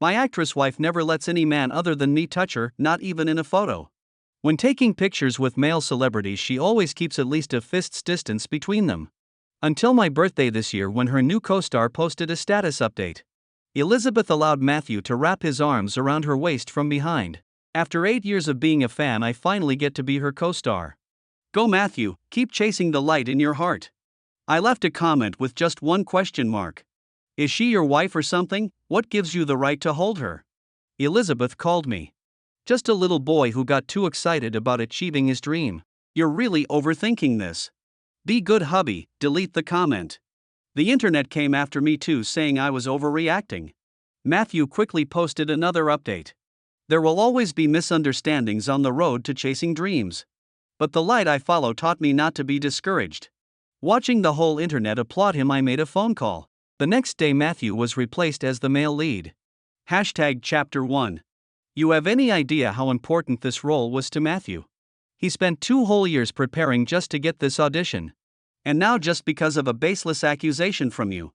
My actress wife never lets any man other than me touch her, not even in a photo. When taking pictures with male celebrities, she always keeps at least a fist's distance between them. Until my birthday this year, when her new co-star posted a status update. Elizabeth allowed Matthew to wrap his arms around her waist from behind. After 8 years of being a fan, I finally get to be her co-star. Go Matthew, keep chasing the light in your heart. I left a comment with just one question mark. Is she your wife or something? What gives you the right to hold her? Elizabeth called me just a little boy who got too excited about achieving his dream. You're really overthinking this. Be good hubby, delete the comment. The internet came after me too, saying I was overreacting. Matthew quickly posted another update. There will always be misunderstandings on the road to chasing dreams. But the light I follow taught me not to be discouraged. Watching the whole internet applaud him, I made a phone call. The next day Matthew was replaced as the male lead. Chapter 1. You have any idea how important this role was to Matthew? He spent 2 whole years preparing just to get this audition. And now, just because of a baseless accusation from you,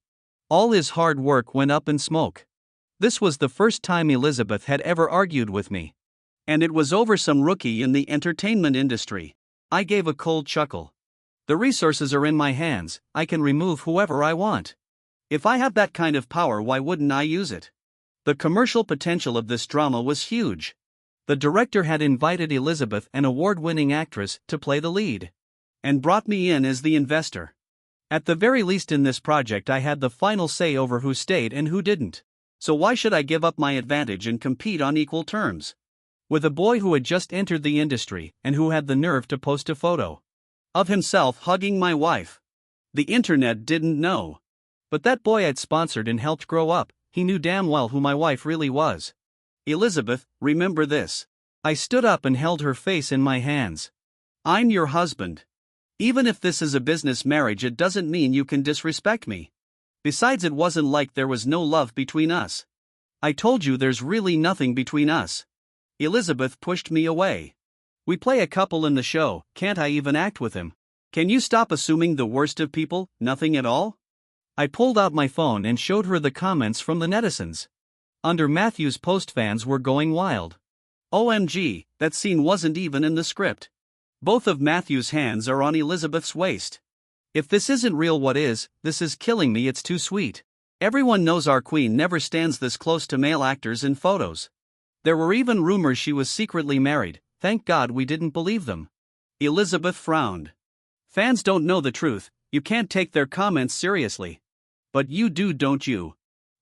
all his hard work went up in smoke. This was the first time Elizabeth had ever argued with me. And it was over some rookie in the entertainment industry. I gave a cold chuckle. The resources are in my hands, I can remove whoever I want. If I have that kind of power, why wouldn't I use it? The commercial potential of this drama was huge. The director had invited Elizabeth, an award-winning actress, to play the lead. And brought me in as the investor. At the very least in this project I had the final say over who stayed and who didn't. So why should I give up my advantage and compete on equal terms with a boy who had just entered the industry and who had the nerve to post a photo of himself hugging my wife? The internet didn't know. But that boy I'd sponsored and helped grow up, he knew damn well who my wife really was. Elizabeth, remember this. I stood up and held her face in my hands. I'm your husband. Even if this is a business marriage, it doesn't mean you can disrespect me. Besides, it wasn't like there was no love between us. I told you there's really nothing between us. Elizabeth pushed me away. We play a couple in the show, can't I even act with him? Can you stop assuming the worst of people, nothing at all? I pulled out my phone and showed her the comments from the netizens. Under Matthew's post, fans were going wild. OMG, that scene wasn't even in the script. Both of Matthew's hands are on Elizabeth's waist. If this isn't real, what is? This is killing me, it's too sweet. Everyone knows our queen never stands this close to male actors in photos. There were even rumors she was secretly married, thank God we didn't believe them. Elizabeth frowned. Fans don't know the truth, you can't take their comments seriously. But you do, don't you?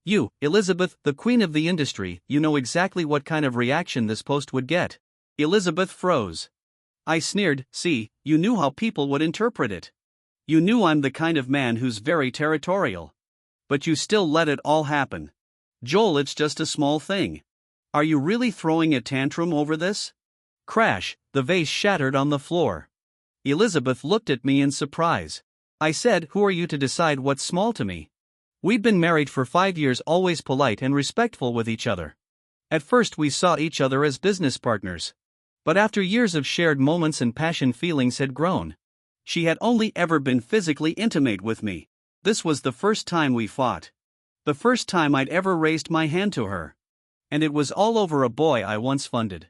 You, Elizabeth, the queen of the industry, you know exactly what kind of reaction this post would get. Elizabeth froze. I sneered, see, you knew how people would interpret it. You knew I'm the kind of man who's very territorial. But you still let it all happen. Joel, it's just a small thing. Are you really throwing a tantrum over this? Crash, the vase shattered on the floor. Elizabeth looked at me in surprise. I said, who are you to decide what's small to me? We'd been married for 5 years, always polite and respectful with each other. At first we saw each other as business partners. But after years of shared moments and passion, feelings had grown. She had only ever been physically intimate with me. This was the first time we fought. The first time I'd ever raised my hand to her. And it was all over a boy I once funded.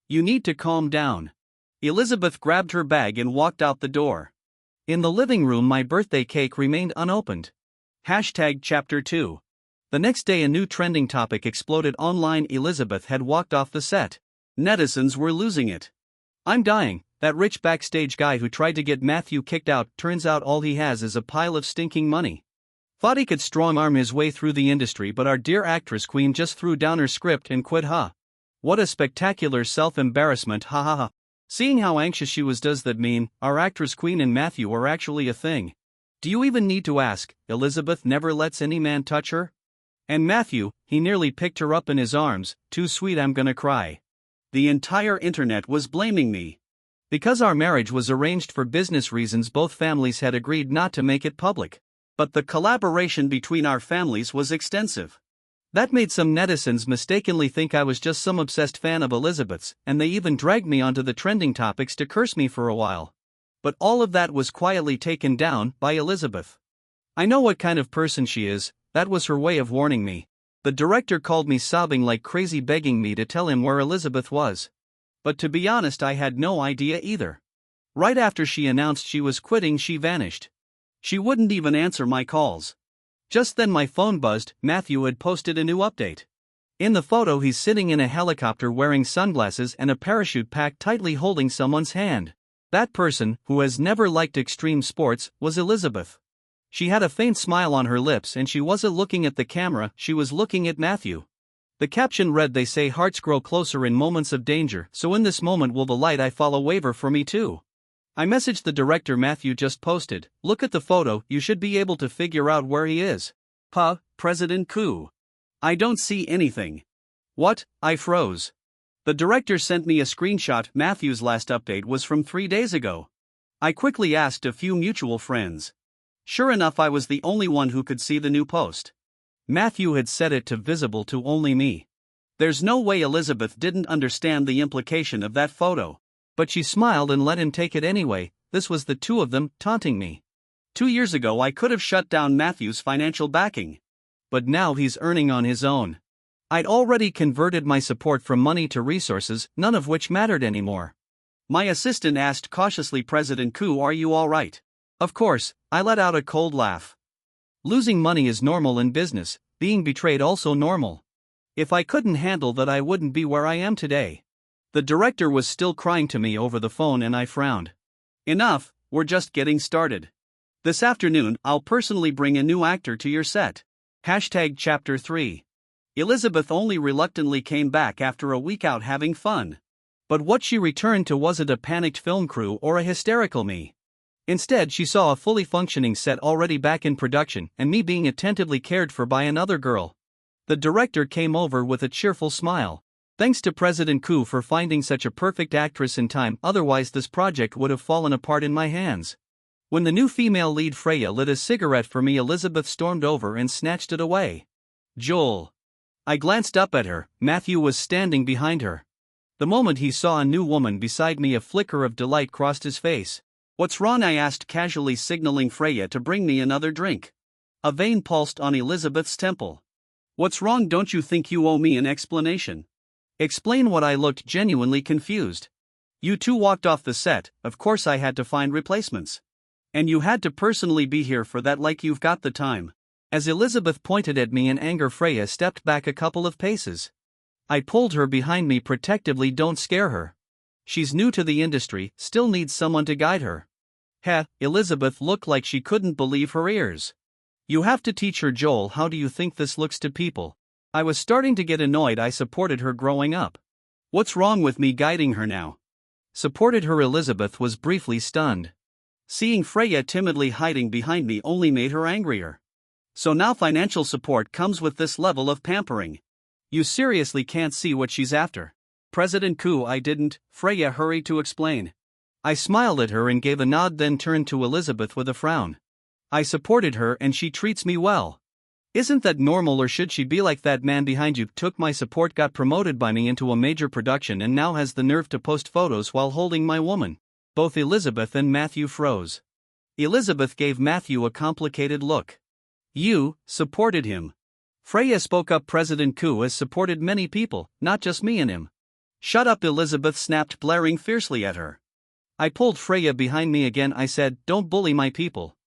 You need to calm down. Elizabeth grabbed her bag and walked out the door. In the living room, my birthday cake remained unopened. Chapter 2. The next day, a new trending topic exploded online. Elizabeth had walked off the set. Netizens were losing it. I'm dying. That rich backstage guy who tried to get Matthew kicked out, turns out all he has is a pile of stinking money. Thought he could strong-arm his way through the industry, but our dear actress queen just threw down her script and quit. What a spectacular self-embarrassment, ha ha ha. Seeing how anxious she was, does that mean our actress queen and Matthew are actually a thing? Do you even need to ask? Elizabeth never lets any man touch her? And Matthew, he nearly picked her up in his arms, too sweet, I'm gonna cry. The entire internet was blaming me. Because our marriage was arranged for business reasons, both families had agreed not to make it public. But the collaboration between our families was extensive. That made some netizens mistakenly think I was just some obsessed fan of Elizabeth's, and they even dragged me onto the trending topics to curse me for a while. But all of that was quietly taken down by Elizabeth. I know what kind of person she is, that was her way of warning me. The director called me sobbing like crazy, begging me to tell him where Elizabeth was. But to be honest, I had no idea either. Right after she announced she was quitting, she vanished. She wouldn't even answer my calls. Just then my phone buzzed. Matthew had posted a new update. In the photo, he's sitting in a helicopter wearing sunglasses and a parachute packed tightly holding someone's hand. That person, who has never liked extreme sports, was Elizabeth. She had a faint smile on her lips and she wasn't looking at the camera, she was looking at Matthew. The caption read, "They say hearts grow closer in moments of danger, so in this moment will the light I follow waver for me too." I messaged the director. Matthew just posted, "Look at the photo, you should be able to figure out where he is." President Coup. I don't see anything. What? I froze. The director sent me a screenshot. Matthew's last update was from 3 days ago. I quickly asked a few mutual friends. Sure enough, I was the only one who could see the new post. Matthew had set it to visible to only me. There's no way Elizabeth didn't understand the implication of that photo. But she smiled and let him take it anyway. This was the two of them, taunting me. 2 years ago I could have shut down Matthew's financial backing. But now he's earning on his own. I'd already converted my support from money to resources, none of which mattered anymore. My assistant asked cautiously, "President Coup, are you all right?" Of course, I let out a cold laugh. Losing money is normal in business, being betrayed also normal. If I couldn't handle that, I wouldn't be where I am today. The director was still crying to me over the phone and I frowned. Enough, we're just getting started. This afternoon, I'll personally bring a new actor to your set. Chapter 3. Elizabeth only reluctantly came back after a week out having fun. But what she returned to wasn't a panicked film crew or a hysterical me. Instead, she saw a fully functioning set already back in production and me being attentively cared for by another girl. The director came over with a cheerful smile. "Thanks to President Coup for finding such a perfect actress in time, otherwise this project would have fallen apart in my hands." When the new female lead Freya lit a cigarette for me, Elizabeth stormed over and snatched it away. "Joel." I glanced up at her. Matthew was standing behind her. The moment he saw a new woman beside me, a flicker of delight crossed his face. "What's wrong?" I asked, casually signaling Freya to bring me another drink. A vein pulsed on Elizabeth's temple. "What's wrong? Don't you think you owe me an explanation?" "Explain what?" I looked genuinely confused. "You two walked off the set, of course I had to find replacements. And you had to personally be here for that, like you've got the time." As Elizabeth pointed at me in anger, Freya stepped back a couple of paces. I pulled her behind me protectively. "Don't scare her. She's new to the industry, still needs someone to guide her." Elizabeth looked like she couldn't believe her ears. "You have to teach her, Joel. How do you think this looks to people?" I was starting to get annoyed. I supported her growing up. "What's wrong with me guiding her now?" Supported her. Elizabeth was briefly stunned. Seeing Freya timidly hiding behind me only made her angrier. "So now financial support comes with this level of pampering. You seriously can't see what she's after." "President Coup, I didn't," Freya hurried to explain. I smiled at her and gave a nod, then turned to Elizabeth with a frown. "I supported her and she treats me well. Isn't that normal, or should she be like that man behind you? Took my support, got promoted by me into a major production, and now has the nerve to post photos while holding my woman." Both Elizabeth and Matthew froze. Elizabeth gave Matthew a complicated look. "You supported him?" Freya spoke up. "President Coup has supported many people, not just me and him." "Shut up," Elizabeth snapped, glaring fiercely at her. I pulled Freya behind me again. I said, "Don't bully my people."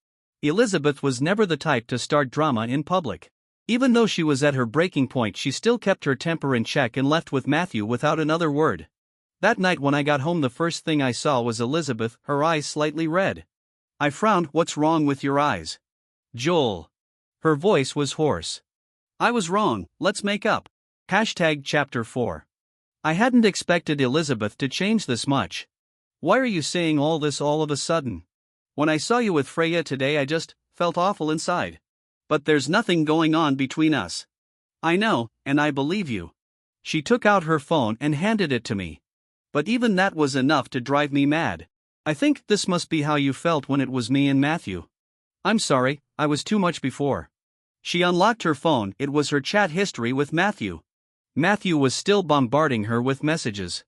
Elizabeth was never the type to start drama in public. Even though she was at her breaking point, she still kept her temper in check and left with Matthew without another word. That night when I got home, the first thing I saw was Elizabeth, her eyes slightly red. I frowned. "What's wrong with your eyes?" "Joel." Her voice was hoarse. "I was wrong, let's make up." Chapter 4. I hadn't expected Elizabeth to change this much. "Why are you saying all this all of a sudden? When I saw you with Freya today, I just felt awful inside. But there's nothing going on between us." "I know, and I believe you." She took out her phone and handed it to me. But even that was enough to drive me mad. "I think this must be how you felt when it was me and Matthew." "I'm sorry, I was too much before." She unlocked her phone. It was her chat history with Matthew. Matthew was still bombarding her with messages.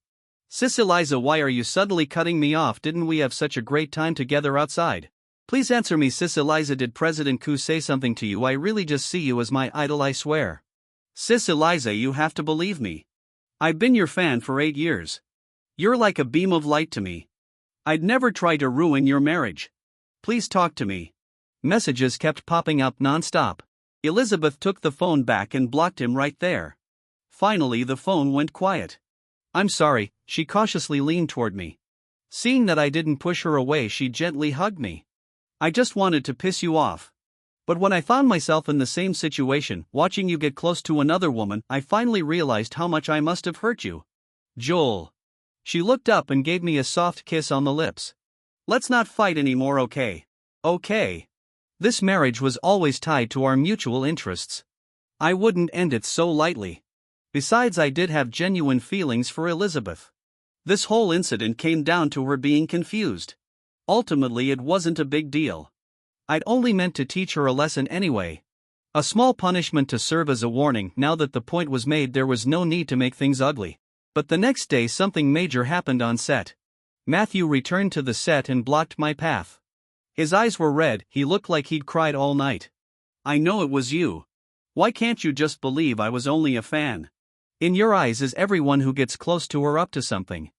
"Sis Eliza, why are you suddenly cutting me off? Didn't we have such a great time together outside? Please answer me, Sis Eliza. Did President Coup say something to you? I really just see you as my idol, I swear." Sis Eliza, you have to believe me. I've been your fan for 8 years. You're like a beam of light to me. I'd never try to ruin your marriage. Please talk to me. Messages kept popping up non-stop. Elizabeth took the phone back and blocked him right there. Finally, the phone went quiet. I'm sorry, she cautiously leaned toward me. Seeing that I didn't push her away, she gently hugged me. I just wanted to piss you off. But when I found myself in the same situation, watching you get close to another woman, I finally realized how much I must have hurt you. Joel. She looked up and gave me a soft kiss on the lips. Let's not fight anymore, okay? Okay. This marriage was always tied to our mutual interests. I wouldn't end it so lightly. Besides, I did have genuine feelings for Elizabeth. This whole incident came down to her being confused. Ultimately, it wasn't a big deal. I'd only meant to teach her a lesson anyway. A small punishment to serve as a warning. Now that the point was made, there was no need to make things ugly. But the next day something major happened on set. Matthew returned to the set and blocked my path. His eyes were red, he looked like he'd cried all night. I know it was you. Why can't you just believe I was only a fan? In your eyes is everyone who gets close to her up to something.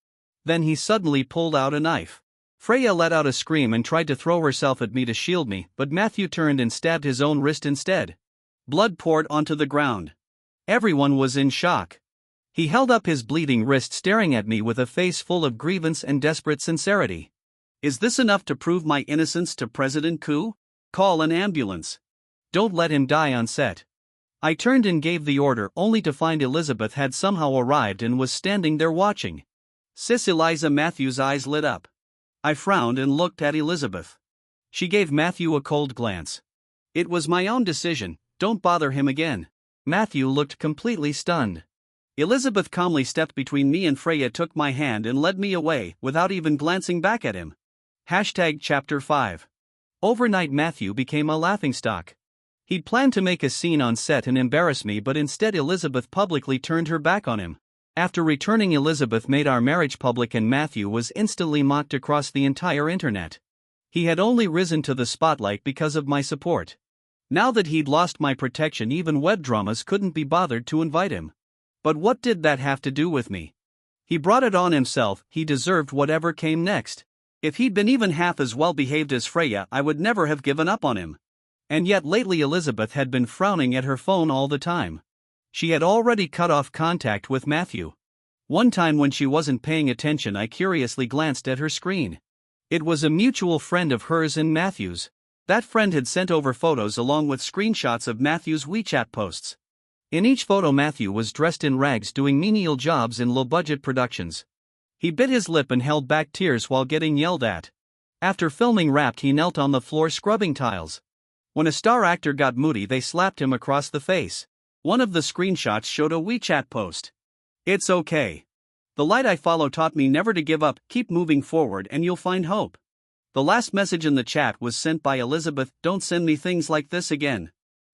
Then he suddenly pulled out a knife. Freya let out a scream and tried to throw herself at me to shield me, but Matthew turned and stabbed his own wrist instead. Blood poured onto the ground. Everyone was in shock. He held up his bleeding wrist, staring at me with a face full of grievance and desperate sincerity. Is this enough to prove my innocence to President Ku? Call an ambulance. Don't let him die on set. I turned and gave the order, only to find Elizabeth had somehow arrived and was standing there watching. Sis Eliza. Matthew's eyes lit up. I frowned and looked at Elizabeth. She gave Matthew a cold glance. It was my own decision, don't bother him again. Matthew looked completely stunned. Elizabeth calmly stepped between me and Freya, took my hand and led me away, without even glancing back at him. Chapter 5. Overnight, Matthew became a laughingstock. He'd planned to make a scene on set and embarrass me, but instead Elizabeth publicly turned her back on him. After returning, Elizabeth made our marriage public and Matthew was instantly mocked across the entire internet. He had only risen to the spotlight because of my support. Now that he'd lost my protection, even web dramas couldn't be bothered to invite him. But what did that have to do with me? He brought it on himself, he deserved whatever came next. If he'd been even half as well behaved as Freya, I would never have given up on him. And yet lately Elizabeth had been frowning at her phone all the time. She had already cut off contact with Matthew. One time when she wasn't paying attention, I curiously glanced at her screen. It was a mutual friend of hers and Matthew's. That friend had sent over photos along with screenshots of Matthew's WeChat posts. In each photo, Matthew was dressed in rags doing menial jobs in low-budget productions. He bit his lip and held back tears while getting yelled at. After filming Wrapped, he knelt on the floor scrubbing tiles. When a star actor got moody, they slapped him across the face. One of the screenshots showed a WeChat post. It's okay. The light I follow taught me never to give up, keep moving forward and you'll find hope. The last message in the chat was sent by Elizabeth, don't send me things like this again.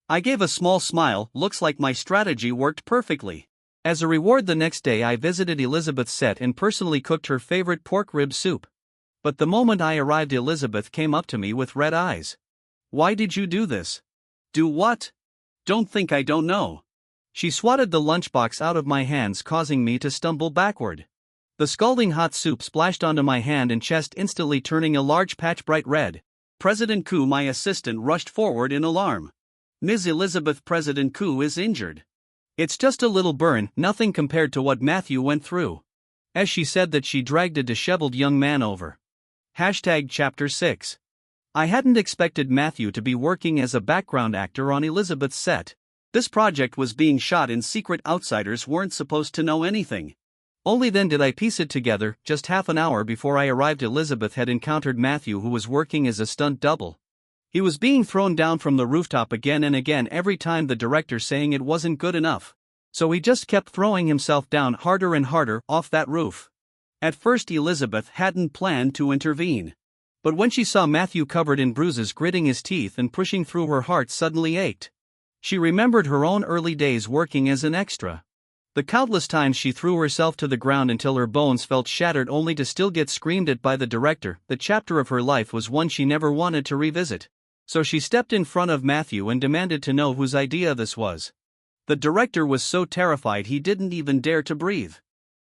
I gave a small smile, looks like my strategy worked perfectly. As a reward, the next day I visited Elizabeth's set and personally cooked her favorite pork rib soup. But the moment I arrived, Elizabeth came up to me with red eyes. Why did you do this? Do what? Don't think I don't know. She swatted the lunchbox out of my hands, causing me to stumble backward. The scalding hot soup splashed onto my hand and chest, instantly turning a large patch bright red. President Ku, my assistant, rushed forward in alarm. Ms. Elizabeth, President Ku is injured. It's just a little burn, nothing compared to what Matthew went through. As she said that, she dragged a disheveled young man over. Chapter 6. I hadn't expected Matthew to be working as a background actor on Elizabeth's set. This project was being shot in secret, outsiders weren't supposed to know anything. Only then did I piece it together. Just half an hour before I arrived, Elizabeth had encountered Matthew, who was working as a stunt double. He was being thrown down from the rooftop again and again, every time the director saying it wasn't good enough. So he just kept throwing himself down harder and harder off that roof. At first Elizabeth hadn't planned to intervene. But when she saw Matthew covered in bruises, gritting his teeth and pushing through, her heart suddenly ached. She remembered her own early days working as an extra. The countless times she threw herself to the ground until her bones felt shattered, only to still get screamed at by the director. The chapter of her life was one she never wanted to revisit. So she stepped in front of Matthew and demanded to know whose idea this was. The director was so terrified he didn't even dare to breathe.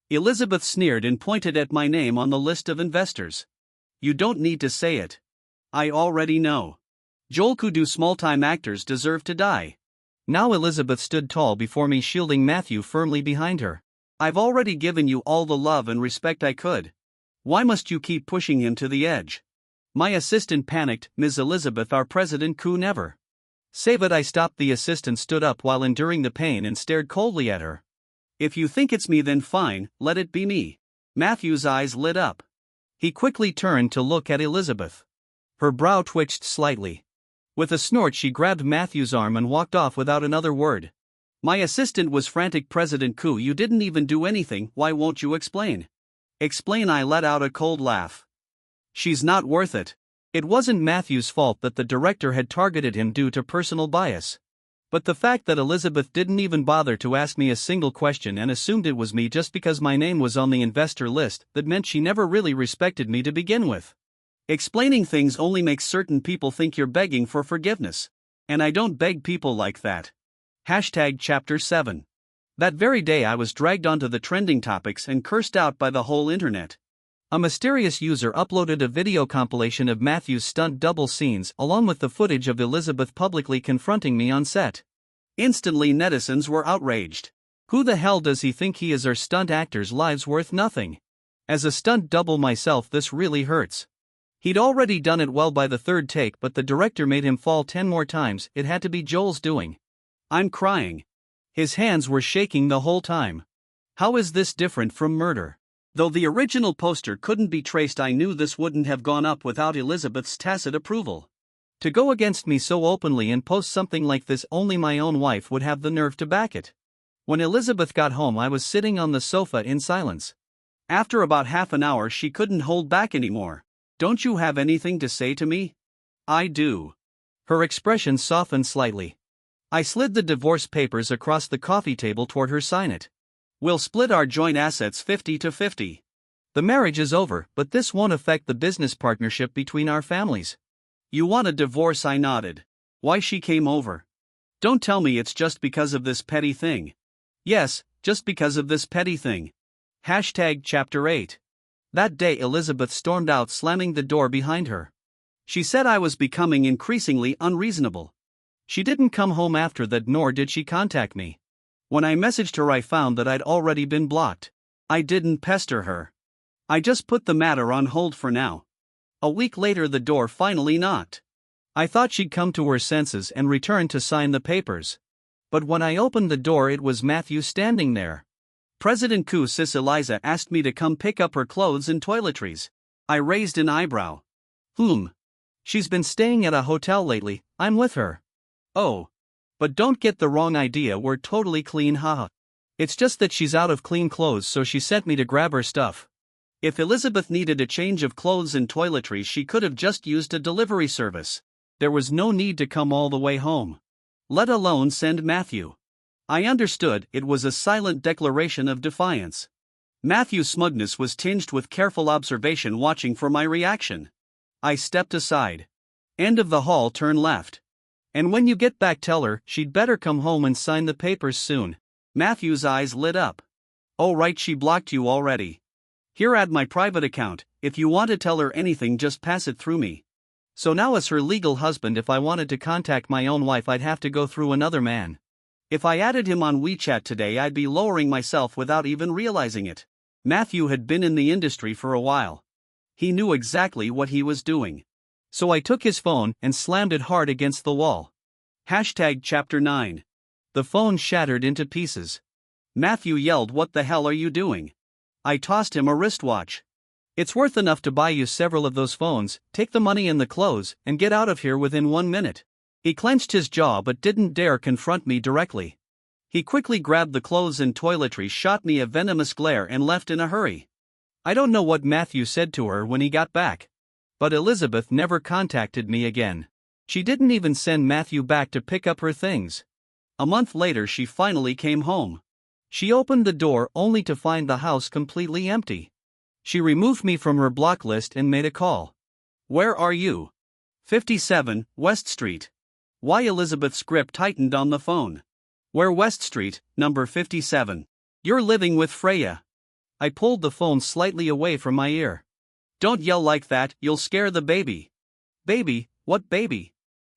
Elizabeth sneered and pointed at my name on the list of investors. You don't need to say it. I already know. Joel Kudu small-time actors deserve to die. Now Elizabeth stood tall before me, shielding Matthew firmly behind her. I've already given you all the love and respect I could. Why must you keep pushing him to the edge? My assistant panicked. Ms. Elizabeth, our president coup never. Save it. I stopped. The assistant stood up while enduring the pain and stared coldly at her. If you think it's me, then fine, let it be me. Matthew's eyes lit up. He quickly turned to look at Elizabeth. Her brow twitched slightly. With a snort, she grabbed Matthew's arm and walked off without another word. My assistant was frantic. President Koo, you didn't even do anything. Why won't you explain? Explain? I let out a cold laugh. She's not worth it. It wasn't Matthew's fault that the director had targeted him due to personal bias. But the fact that Elizabeth didn't even bother to ask me a single question and assumed it was me just because my name was on the investor list, that meant she never really respected me to begin with. Explaining things only makes certain people think you're begging for forgiveness. And I don't beg people like that. Chapter 7. That very day I was dragged onto the trending topics and cursed out by the whole internet. A mysterious user uploaded a video compilation of Matthew's stunt double scenes along with the footage of Elizabeth publicly confronting me on set. Instantly netizens were outraged. Who the hell does he think he is? Are stunt actors' lives worth nothing? As a stunt double myself, this really hurts. He'd already done it well by the third take, but the director made him fall 10 more times. It had to be Joel's doing. I'm crying. His hands were shaking the whole time. How is this different from murder? Though the original poster couldn't be traced, I knew this wouldn't have gone up without Elizabeth's tacit approval. To go against me so openly and post something like this, only my own wife would have the nerve to back it. When Elizabeth got home, I was sitting on the sofa in silence. After about half an hour, she couldn't hold back anymore. Don't you have anything to say to me? I do. Her expression softened slightly. I slid the divorce papers across the coffee table toward her. Sign it. We'll split our joint assets 50-50. The marriage is over, but this won't affect the business partnership between our families. You want a divorce? I nodded. Why? She came over. Don't tell me it's just because of this petty thing. Yes, just because of this petty thing. Chapter 8. That day Elizabeth stormed out, slamming the door behind her. She said I was becoming increasingly unreasonable. She didn't come home after that, nor did she contact me. When I messaged her, I found that I'd already been blocked. I didn't pester her. I just put the matter on hold for now. A week later the door finally knocked. I thought she'd come to her senses and return to sign the papers. But when I opened the door, it was Matthew standing there. President Koo, sis Eliza asked me to come pick up her clothes and toiletries. I raised an eyebrow. She's been staying at a hotel lately. I'm with her. Oh. But don't get the wrong idea, we're totally clean, haha. It's just that she's out of clean clothes, so she sent me to grab her stuff. If Elizabeth needed a change of clothes and toiletries, she could have just used a delivery service. There was no need to come all the way home. Let alone send Matthew. I understood, it was a silent declaration of defiance. Matthew's smugness was tinged with careful observation, watching for my reaction. I stepped aside. End of the hall, turn left. And when you get back, tell her she'd better come home and sign the papers soon. Matthew's eyes lit up. Oh right, she blocked you already. Here, add my private account. If you want to tell her anything, just pass it through me. So now, as her legal husband, if I wanted to contact my own wife, I'd have to go through another man. If I added him on WeChat today, I'd be lowering myself without even realizing it. Matthew had been in the industry for a while. He knew exactly what he was doing. So I took his phone and slammed it hard against the wall. Chapter 9. The phone shattered into pieces. Matthew yelled, "What the hell are you doing?" I tossed him a wristwatch. It's worth enough to buy you several of those phones. Take the money and the clothes, and get out of here within 1 minute. He clenched his jaw but didn't dare confront me directly. He quickly grabbed the clothes and toiletries, shot me a venomous glare, and left in a hurry. I don't know what Matthew said to her when he got back. But Elizabeth never contacted me again. She didn't even send Matthew back to pick up her things. A month later she finally came home. She opened the door only to find the house completely empty. She removed me from her block list and made a call. "Where are you?" 57, West Street. Why? Elizabeth's grip tightened on the phone. Where West Street, number 57. You're living with Freya. I pulled the phone slightly away from my ear. Don't yell like that, you'll scare the baby. Baby? What baby?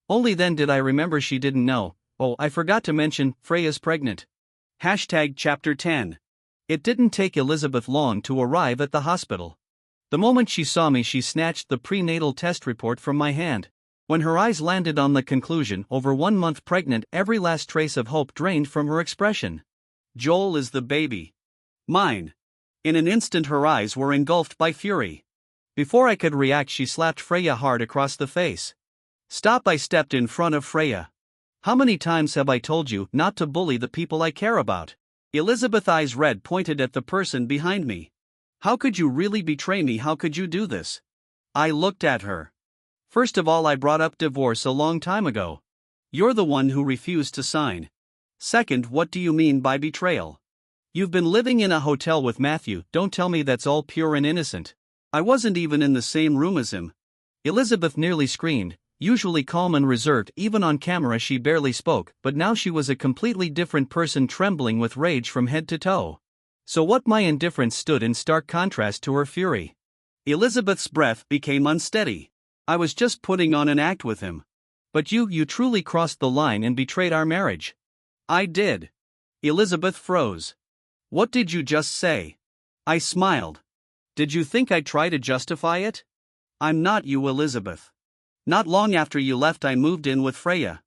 Only then did I remember she didn't know. Oh, I forgot to mention, Freya's pregnant. Hashtag Chapter 10. It didn't take Elizabeth long to arrive at the hospital. The moment she saw me, she snatched the prenatal test report from my hand. When her eyes landed on the conclusion, over 1 month pregnant, every last trace of hope drained from her expression. Joel is the baby. Mine. In an instant her eyes were engulfed by fury. Before I could react, she slapped Freya hard across the face. Stop! I stepped in front of Freya. How many times have I told you not to bully the people I care about? Elizabeth's eyes red pointed at the person behind me. How could you really betray me? How could you do this? I looked at her. First of all, I brought up divorce a long time ago. You're the one who refused to sign. Second, what do you mean by betrayal? You've been living in a hotel with Matthew. Don't tell me that's all pure and innocent. I wasn't even in the same room as him. Elizabeth nearly screamed. Usually calm and reserved, even on camera she barely spoke, but now she was a completely different person, trembling with rage from head to toe. So what? My indifference stood in stark contrast to her fury. Elizabeth's breath became unsteady. I was just putting on an act with him. But you truly crossed the line and betrayed our marriage. I did. Elizabeth froze. What did you just say? I smiled. Did you think I'd try to justify it? I'm not you, Elizabeth. Not long after you left, I moved in with Freya.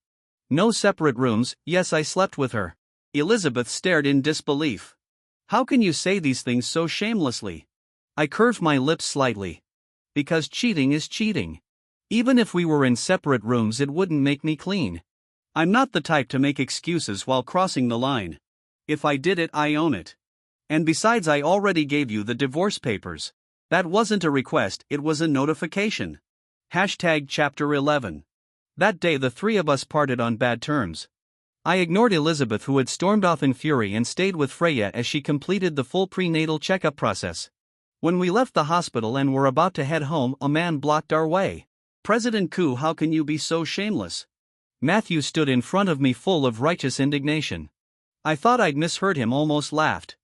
No separate rooms. Yes, I slept with her. Elizabeth stared in disbelief. How can you say these things so shamelessly? I curved my lips slightly. Because cheating is cheating. Even if we were in separate rooms, it wouldn't make me clean. I'm not the type to make excuses while crossing the line. If I did it, I own it. And besides, I already gave you the divorce papers. That wasn't a request, it was a notification. Hashtag Chapter 11. That day the three of us parted on bad terms. I ignored Elizabeth, who had stormed off in fury, and stayed with Freya as she completed the full prenatal checkup process. When we left the hospital and were about to head home, a man blocked our way. President Ku, how can you be so shameless? Matthew stood in front of me, full of righteous indignation. I thought I'd misheard him, almost laughed.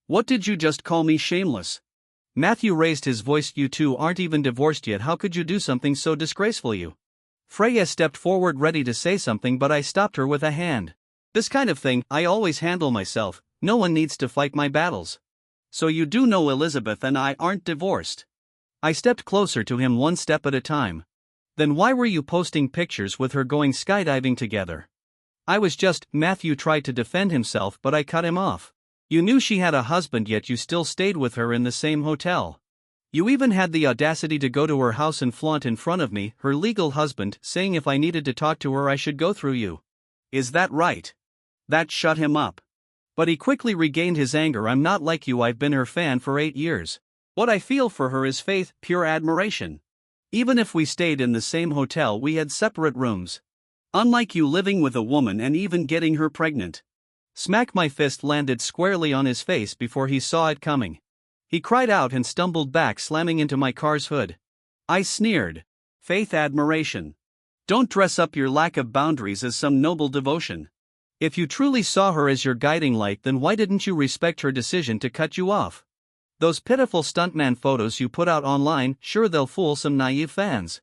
What did you just call me, shameless? Matthew raised his voice. You two aren't even divorced yet. How could you do something so disgraceful? You. Freya stepped forward, ready to say something, but I stopped her with a hand. This kind of thing, I always handle myself. No one needs to fight my battles. So you do know Elizabeth and I aren't divorced? I stepped closer to him, one step at a time. Then why were you posting pictures with her going skydiving together? I was just. Matthew tried to defend himself, but I cut him off. You knew she had a husband, yet you still stayed with her in the same hotel. You even had the audacity to go to her house and flaunt in front of me, her legal husband, saying if I needed to talk to her I should go through you. Is that right? That shut him up. But he quickly regained his anger. I'm not like you, I've been her fan for 8 years. What I feel for her is faith, pure admiration. Even if we stayed in the same hotel, we had separate rooms. Unlike you, living with a woman and even getting her pregnant. Smack! My fist landed squarely on his face before he saw it coming. He cried out and stumbled back, slamming into my car's hood. I sneered. Faith, admiration. Don't dress up your lack of boundaries as some noble devotion. If you truly saw her as your guiding light, then why didn't you respect her decision to cut you off? Those pitiful stuntman photos you put out online, sure, they'll fool some naive fans.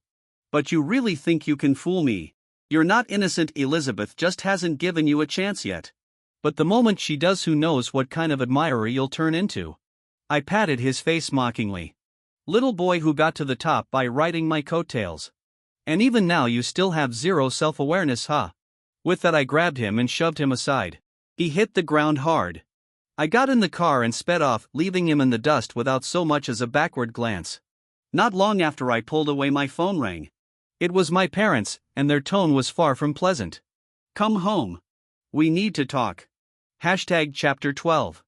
But you really think you can fool me? You're not innocent. Elizabeth just hasn't given you a chance yet. But the moment she does, who knows what kind of admirer you'll turn into. I patted his face mockingly. Little boy who got to the top by riding my coattails. And even now you still have zero self-awareness, huh? With that I grabbed him and shoved him aside. He hit the ground hard. I got in the car and sped off, leaving him in the dust without so much as a backward glance. Not long after I pulled away, my phone rang. It was my parents, and their tone was far from pleasant. Come home. We need to talk. Hashtag Chapter 12.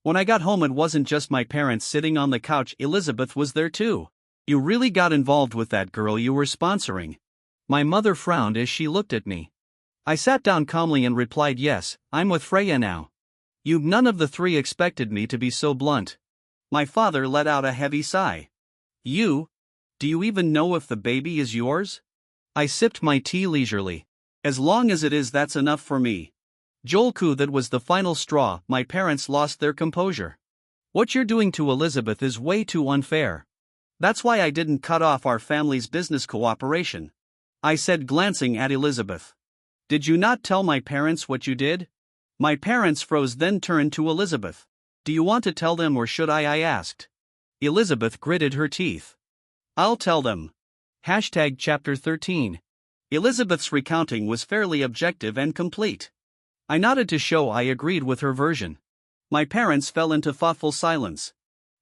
When I got home, it wasn't just my parents sitting on the couch, Elizabeth was there too. You really got involved with that girl you were sponsoring. My mother frowned as she looked at me. I sat down calmly and replied, yes, I'm with Freya now. You. None of the three expected me to be so blunt. My father let out a heavy sigh. You? Do you even know if the baby is yours? I sipped my tea leisurely. As long as it is, that's enough for me. Joel, that was the final straw. My parents lost their composure. What you're doing to Elizabeth is way too unfair. That's why I didn't cut off our family's business cooperation, I said, glancing at Elizabeth. Did you not tell my parents what you did? My parents froze, then turned to Elizabeth. Do you want to tell them or should I asked. Elizabeth gritted her teeth. I'll tell them. Chapter 13. Elizabeth's recounting was fairly objective and complete. I nodded to show I agreed with her version. My parents fell into thoughtful silence.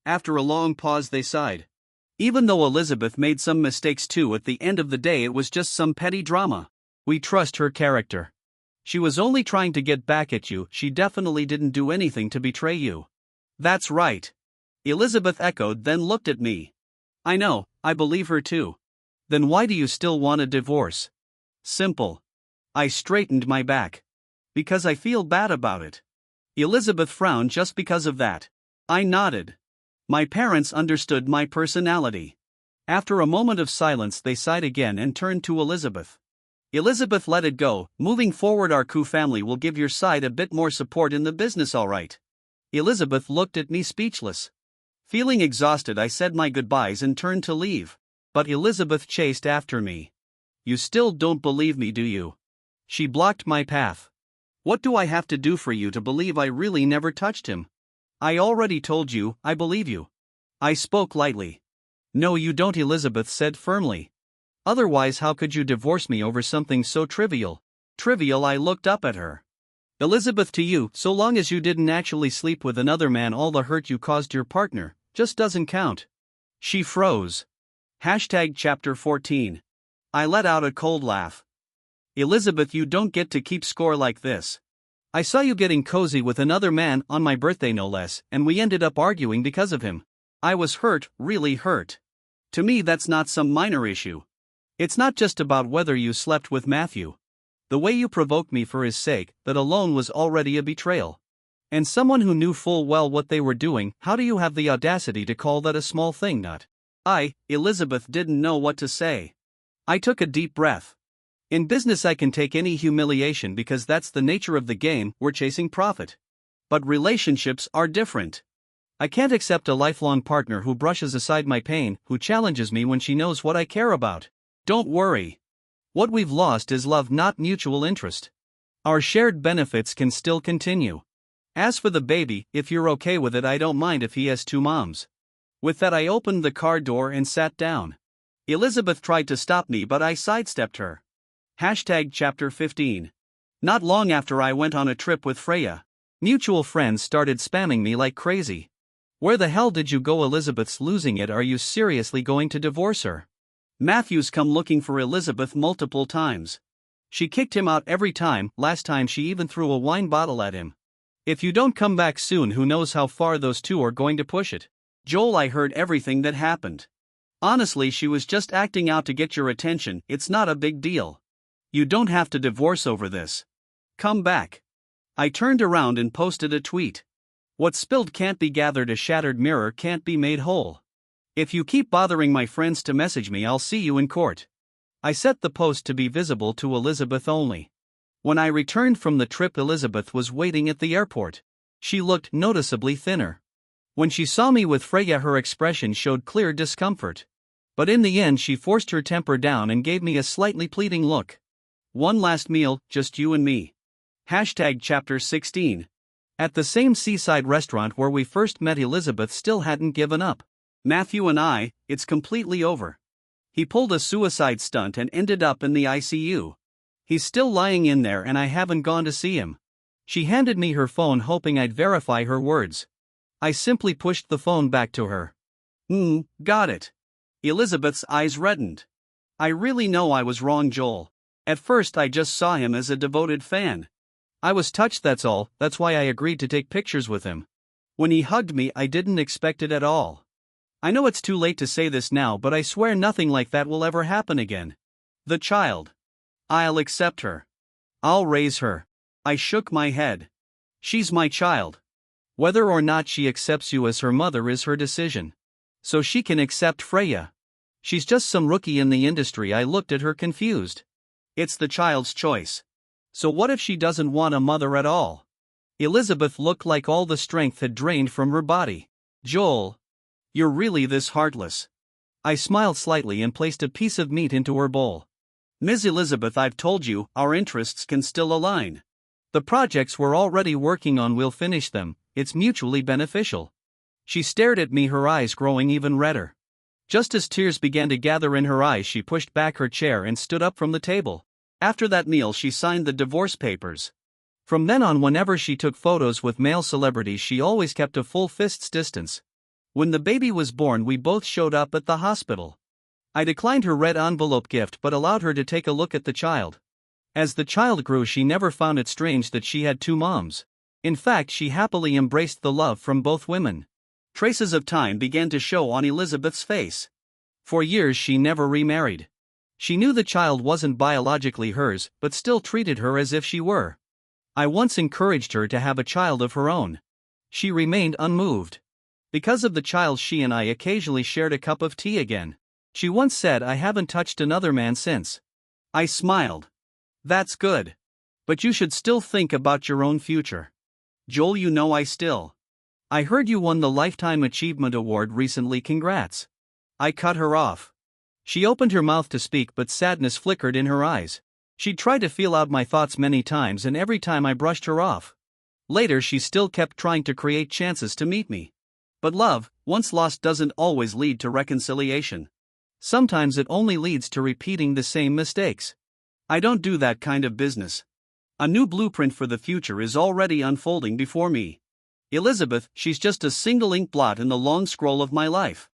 After a long pause, they sighed. Even though Elizabeth made some mistakes too, at the end of the day it was just some petty drama. We trust her character. She was only trying to get back at you, she definitely didn't do anything to betray you. That's right. Elizabeth echoed, then looked at me. I know, I believe her too. Then why do you still want a divorce? Simple. I straightened my back. Because I feel bad about it. Elizabeth frowned. Just because of that? I nodded. My parents understood my personality. After a moment of silence, they sighed again and turned to Elizabeth. Elizabeth let it go. Moving forward, our Coco family will give your side a bit more support in the business, alright? Elizabeth looked at me speechless. Feeling exhausted, I said my goodbyes and turned to leave. But Elizabeth chased after me. You still don't believe me, do you? She blocked my path. What do I have to do for you to believe I really never touched him? I already told you, I believe you. I spoke lightly. No, you don't, Elizabeth said firmly. Otherwise, how could you divorce me over something so trivial? Trivial, I looked up at her. Elizabeth, to you, so long as you didn't actually sleep with another man, all the hurt you caused your partner just doesn't count. She froze. Chapter 14. I let out a cold laugh. Elizabeth, you don't get to keep score like this. I saw you getting cozy with another man on my birthday, no less, and we ended up arguing because of him. I was hurt, really hurt. To me, that's not some minor issue. It's not just about whether you slept with Matthew. The way you provoked me for his sake, that alone was already a betrayal. And someone who knew full well what they were doing, how do you have the audacity to call that a small thing? Not. Elizabeth didn't know what to say. I took a deep breath. In business, I can take any humiliation because that's the nature of the game, we're chasing profit. But relationships are different. I can't accept a lifelong partner who brushes aside my pain, who challenges me when she knows what I care about. Don't worry. What we've lost is love, not mutual interest. Our shared benefits can still continue. As for the baby, if you're okay with it, I don't mind if he has two moms. With that, I opened the car door and sat down. Elizabeth tried to stop me, but I sidestepped her. Chapter 15. Not long after I went on a trip with Freya, mutual friends started spamming me like crazy. Where the hell did you go? Elizabeth's losing it. Are you seriously going to divorce her? Matthew's come looking for Elizabeth multiple times. She kicked him out every time. Last time she even threw a wine bottle at him. If you don't come back soon, who knows how far those two are going to push it. Joel, I heard everything that happened. Honestly, she was just acting out to get your attention. It's not a big deal. You don't have to divorce over this. Come back. I turned around and posted a tweet. What's spilled can't be gathered, a shattered mirror can't be made whole. If you keep bothering my friends to message me, I'll see you in court. I set the post to be visible to Elizabeth only. When I returned from the trip, Elizabeth was waiting at the airport. She looked noticeably thinner. When she saw me with Freya, her expression showed clear discomfort. But in the end, she forced her temper down and gave me a slightly pleading look. One last meal, just you and me. Chapter 16. At the same seaside restaurant where we first met, Elizabeth still hadn't given up. Matthew and I, it's completely over. He pulled a suicide stunt and ended up in the ICU. He's still lying in there and I haven't gone to see him. She handed me her phone, hoping I'd verify her words. I simply pushed the phone back to her. Got it. Elizabeth's eyes reddened. I really know I was wrong, Joel. At first I just saw him as a devoted fan. I was touched, that's all. That's why I agreed to take pictures with him. When he hugged me, I didn't expect it at all. I know it's too late to say this now, but I swear nothing like that will ever happen again. The child. I'll accept her. I'll raise her. I shook my head. She's my child. Whether or not she accepts you as her mother is her decision. So she can accept Freya. She's just some rookie in the industry. I looked at her confused. It's the child's choice. So what if she doesn't want a mother at all? Elizabeth looked like all the strength had drained from her body. Joel, you're really this heartless. I smiled slightly and placed a piece of meat into her bowl. Ms. Elizabeth, I've told you, our interests can still align. The projects we're already working on, we'll finish them, it's mutually beneficial. She stared at me, her eyes growing even redder. Just as tears began to gather in her eyes, she pushed back her chair and stood up from the table. After that meal, she signed the divorce papers. From then on, whenever she took photos with male celebrities, she always kept a full fist's distance. When the baby was born, we both showed up at the hospital. I declined her red envelope gift but allowed her to take a look at the child. As the child grew, she never found it strange that she had two moms. In fact, she happily embraced the love from both women. Traces of time began to show on Elizabeth's face. For years she never remarried. She knew the child wasn't biologically hers, but still treated her as if she were. I once encouraged her to have a child of her own. She remained unmoved. Because of the child, she and I occasionally shared a cup of tea again. She once said, "I haven't touched another man since." I smiled. That's good. But you should still think about your own future. Joel, you know I heard you won the Lifetime Achievement Award recently, congrats. I cut her off. She opened her mouth to speak, but sadness flickered in her eyes. She'd tried to feel out my thoughts many times, and every time I brushed her off. Later, she still kept trying to create chances to meet me. But love, once lost, doesn't always lead to reconciliation. Sometimes it only leads to repeating the same mistakes. I don't do that kind of business. A new blueprint for the future is already unfolding before me. Elizabeth, she's just a single ink blot in the long scroll of my life.